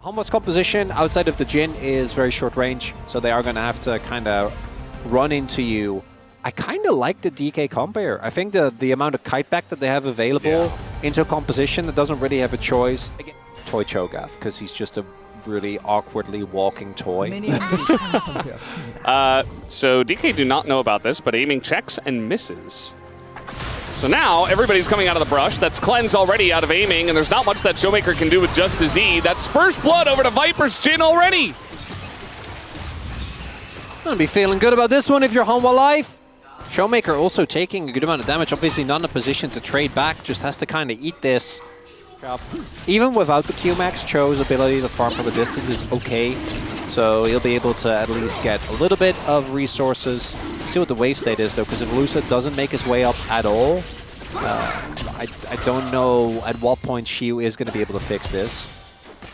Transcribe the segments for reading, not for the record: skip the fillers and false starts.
Hanwha's composition outside of the Jhin is very short range, so they are going to have to kind of run into you. I kind of like the DK comp here. I think the amount of kite back that they have available into a composition that doesn't really have a choice. Again, toy Cho'Gath, because he's just a really awkwardly walking toy. So DK do not know about this, but aiming checks and misses. So now everybody's coming out of the brush. That's Cleanse already out of aiming, and there's not much that Showmaker can do with just a Z. That's first blood over to Viper's Jhin already. Gonna be feeling good about this one if you're Hanwha Life. Showmaker also taking a good amount of damage, obviously not in a position to trade back, just has to kind of eat this. Even without the Q-Max, Cho's ability to farm from a distance is okay. So he'll be able to at least get a little bit of resources. See what the wave state is though, because if Lucid doesn't make his way up at all, I don't know at what point Shiu is going to be able to fix this.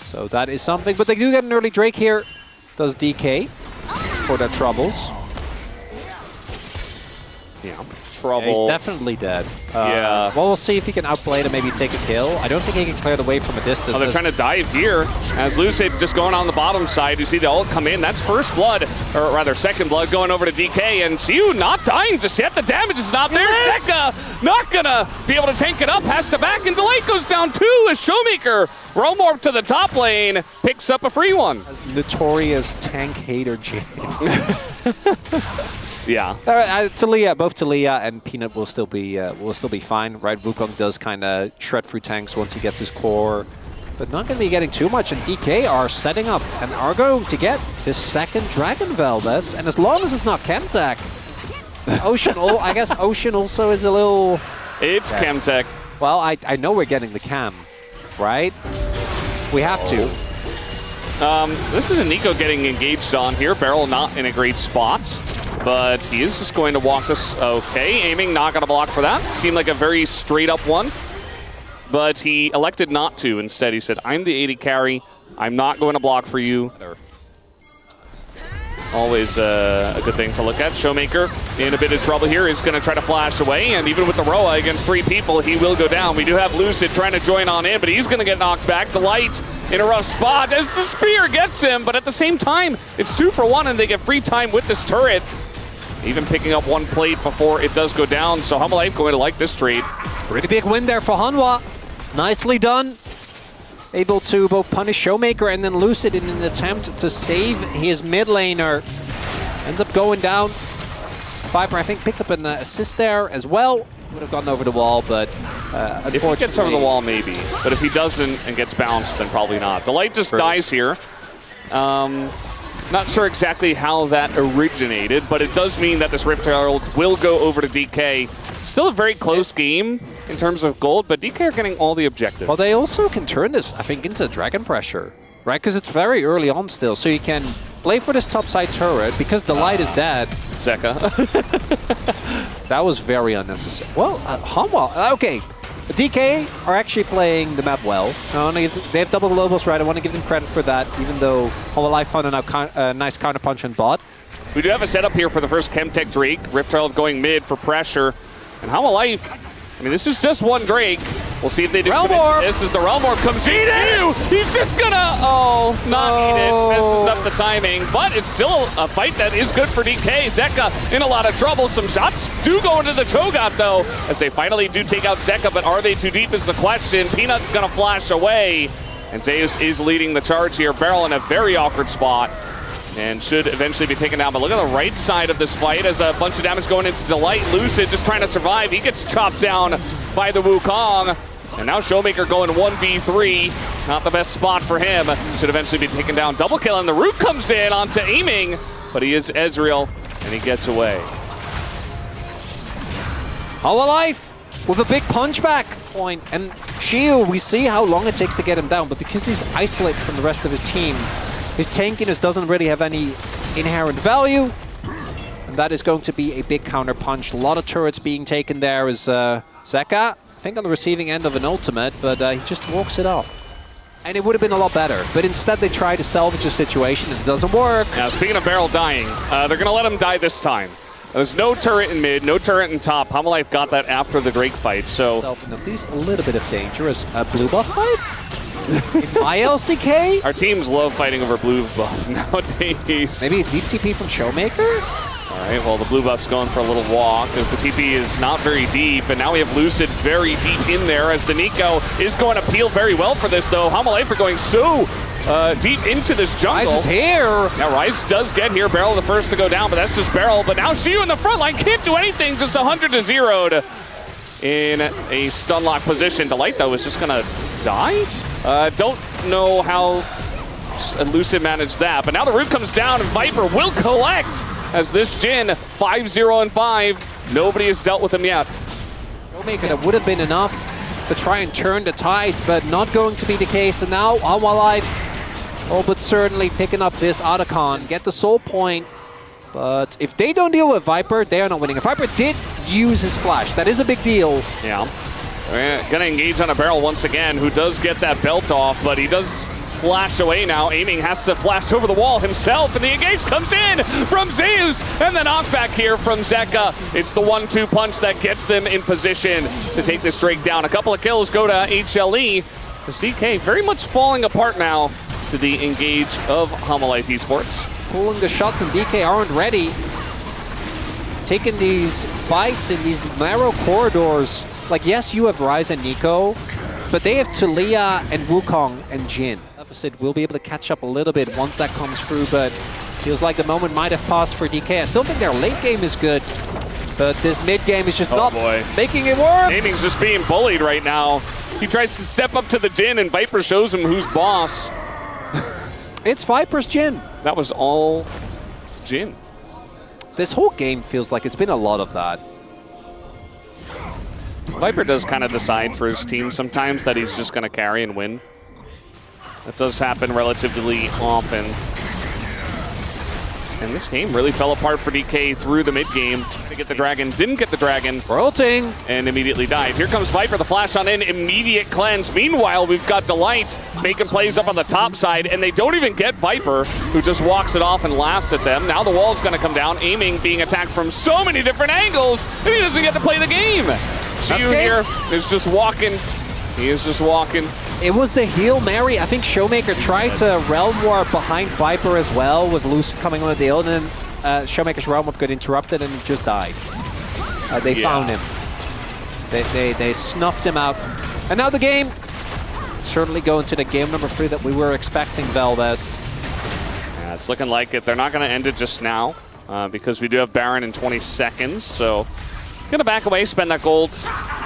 So that is something, but they do get an early Drake here. Does DK for their troubles. Yeah, trouble. Yeah, he's definitely dead. Yeah. Well, we'll see if he can outplay to maybe take a kill. I don't think he can clear the wave from a distance. Oh, they're trying to dive here. As Lucid just going on the bottom side. You see the ult come in. That's first blood, or rather second blood, going over to DK. And Shiu not dying just yet. The damage is not there. Zeka not gonna be able to tank it up. Has to back, and Delay goes down too as Showmaker Roamorp to the top lane picks up a free one. As notorious tank hater Jhin. Yeah. Talia, both Talia and Peanut will still be fine, right? Wukong does kind of shred through tanks once he gets his core, but not going to be getting too much. And DK are setting up and are going to get this second Dragon Veldes, and as long as it's not Chemtech, Ocean. I guess Ocean also is a little. It's Chemtech. Well, I know we're getting the cam, right? We have to. This is a Nico getting engaged on here. Beryl not in a great spot, but he is just going to walk this. Okay, aiming, not going to block for that. Seemed like a very straight up one, but he elected not to. Instead, he said, I'm the 80 carry. I'm not going to block for you. Always a good thing to look at. Showmaker in a bit of trouble here. Is going to try to flash away, and even with the Roa against 3 people, he will go down. We do have Lucid trying to join on in, but he's going to get knocked back. Delight in a rough spot as the spear gets him, but at the same time, it's 2 for 1, and they get free time with this turret. Even picking up 1 plate before it does go down, so Hanwha Life going to like this trade. Pretty big win there for Hanwha. Nicely done. Able to both punish Showmaker and then Lucid in an attempt to save his mid laner. Ends up going down. Viper, I think, picked up an assist there as well. Would have gone over the wall, but unfortunately... If he gets over the wall, maybe. But if he doesn't and gets bounced, then probably not. Delight just dies here. Not sure exactly how that originated, but it does mean that this Rift Herald will go over to DK. Still a very close game in terms of gold, but DK are getting all the objectives. Well, they also can turn this, I think, into Dragon Pressure, right? Because it's very early on still, so you can play for this topside turret because the light is dead. Zeka. That was very unnecessary. Well, Hanwha, okay. DK are actually playing the map well. They have double globals, right? I want to give them credit for that, even though Hanwha Life found a nice counterpunch on bot. We do have a setup here for the first Chemtech Drake. Rift Herald going mid for pressure. And Hanwha Life, I mean, this is just 1 Drake. We'll see if they do. This is the Realmorph comes in. He's just gonna, not eat it. Messes up the timing, but it's still a fight that is good for DK. Zeka in a lot of trouble. Some shots do go into the Cho'Gath though, as they finally do take out Zeka, but are they too deep is the question. Peanut gonna flash away, and Zeus is leading the charge here. Beryl in a very awkward spot, and should eventually be taken down. But look at the right side of this fight as a bunch of damage going into Delight. Lucid just trying to survive. He gets chopped down by the Wukong. And now Showmaker going 1v3. Not the best spot for him. Should eventually be taken down. Double kill, and the Root comes in onto aiming. But he is Ezreal, and he gets away. Hanwha Life with a big punchback point. And Shiu, we see how long it takes to get him down. But because he's isolated from the rest of his team, his tankiness doesn't really have any inherent value, and that is going to be a big counter punch. A lot of turrets being taken there as Zeka, I think on the receiving end of an ultimate, but he just walks it off. And it would have been a lot better, but instead they try to salvage a situation and it doesn't work. Now, speaking of Beryl dying, they're going to let him die this time. There's no turret in mid, no turret in top. Hanwha Life got that after the Drake fight, so... In at least a little bit of danger as a blue buff fight? In my LCK? Our teams love fighting over blue buff nowadays. Maybe a deep TP from Showmaker? All right, well, the blue buff's going for a little walk as the TP is not very deep, and now we have Lucid very deep in there as the Nico is going to peel very well for this, though. Hanwha Life are going so deep into this jungle. Ryze is here. Now, Ryze does get here. Barrel the first to go down, but that's just Barrel. But now Xiu in the front line can't do anything, just 100-0 in a stun lock position. Delight, though, is just going to die. Don't know how Lucid managed that, but now the root comes down, and Viper will collect as this Jhin 5-0-5. Nobody has dealt with him yet. Showmaker, that would have been enough to try and turn the tides, but not going to be the case. And now Hanwha Life, but certainly picking up this Otacon, get the soul point. But if they don't deal with Viper, they are not winning. If Viper did use his flash, that is a big deal. Yeah. We're gonna engage on a Barrel once again, who does get that belt off, but he does flash away now. Aiming has to flash over the wall himself, and the engage comes in from Zeus, and the knockback here from Zeka. It's the 1-2 punch that gets them in position to take this Drake down. A couple of kills go to HLE. This DK very much falling apart now to the engage of Hanwha Life Esports. Pulling the shots, and DK aren't ready. Taking these fights in these narrow corridors. Like, yes, you have Ryze and Nico, but they have Taliyah and Wukong and Jhin. Deficit will be able to catch up a little bit once that comes through, but feels like the moment might have passed for DK. I still think their late game is good, but this mid game is just not making it work. Aiming's just being bullied right now. He tries to step up to the Jhin, and Viper shows him who's boss. It's Viper's Jhin. That was all Jhin. This whole game feels like it's been a lot of that. Viper does kind of decide for his team sometimes that he's just going to carry and win. That does happen relatively often. And this game really fell apart for DK through the mid game. To get the dragon, didn't get the dragon. Ulting. And immediately died. Here comes Viper, the flash on in, immediate cleanse. Meanwhile, we've got Delight making plays up on the top side, and they don't even get Viper, who just walks it off and laughs at them. Now the wall's going to come down, Aiming being attacked from so many different angles, and he doesn't get to play the game. Xiu here is just walking. He is just walking. It was the Hail Mary. I think Showmaker tried to Realm Warp behind Viper as well, with Lucid coming on the deal, and then Showmaker's Realm Warp got interrupted and just died. They found him. They snuffed him out. And now the game certainly going to the game number 3 that we were expecting, Valdez. Yeah, it's looking like it. They're not going to end it just now because we do have Baron in 20 seconds. So gonna back away, spend that gold,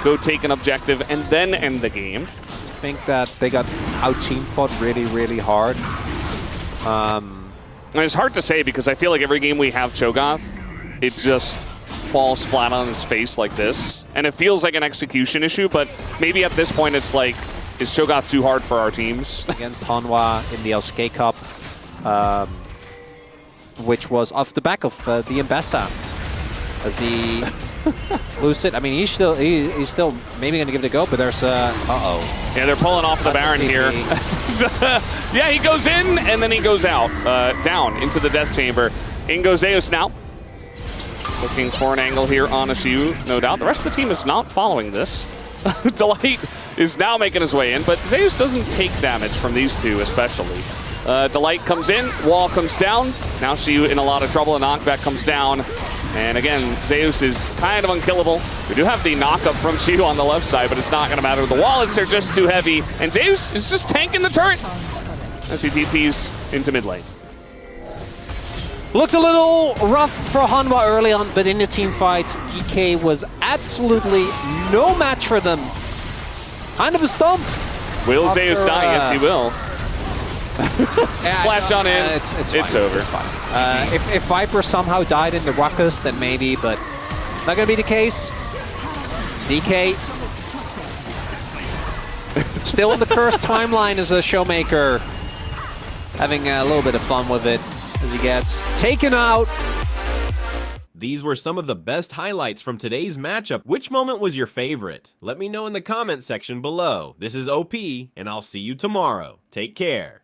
go take an objective, and then end the game. I think that they got out-team fought really, really hard. And it's hard to say because I feel like every game we have Cho'Gath, it just falls flat on his face like this. And it feels like an execution issue, but maybe at this point it's like, is Cho'Gath too hard for our teams? Against Hanwha in the LCK Cup, which was off the back of the Mbessa. As the Lucid, I mean, he's still maybe going to give it a go, but there's uh-oh. Yeah, they're pulling off the Baron here. Yeah, he goes in, and then he goes out, down into the Death Chamber. In goes Zeus now. Looking for an angle here on a Xiu, no doubt. The rest of the team is not following this. Delight is now making his way in, but Zeus doesn't take damage from these two, especially. Delight comes in, wall comes down. Now Xiu in a lot of trouble, a knockback comes down. And again, Zeus is kind of unkillable. We do have the knockup from Xiu on the left side, but it's not going to matter. The wallets are just too heavy, and Zeus is just tanking the turret as he DPs into mid lane. Looked a little rough for Hanwha early on, but in the team fight, DK was absolutely no match for them. Kind of a stump. Will Zeus die? Yes, he will. Flash on in. It's over. It's fine. If Viper somehow died in the ruckus, then maybe, but not going to be the case. DK still in the cursed timeline as a Showmaker, having a little bit of fun with it as he gets taken out. These were some of the best highlights from today's matchup. Which moment was your favorite? Let me know in the comment section below. This is OP, and I'll see you tomorrow. Take care.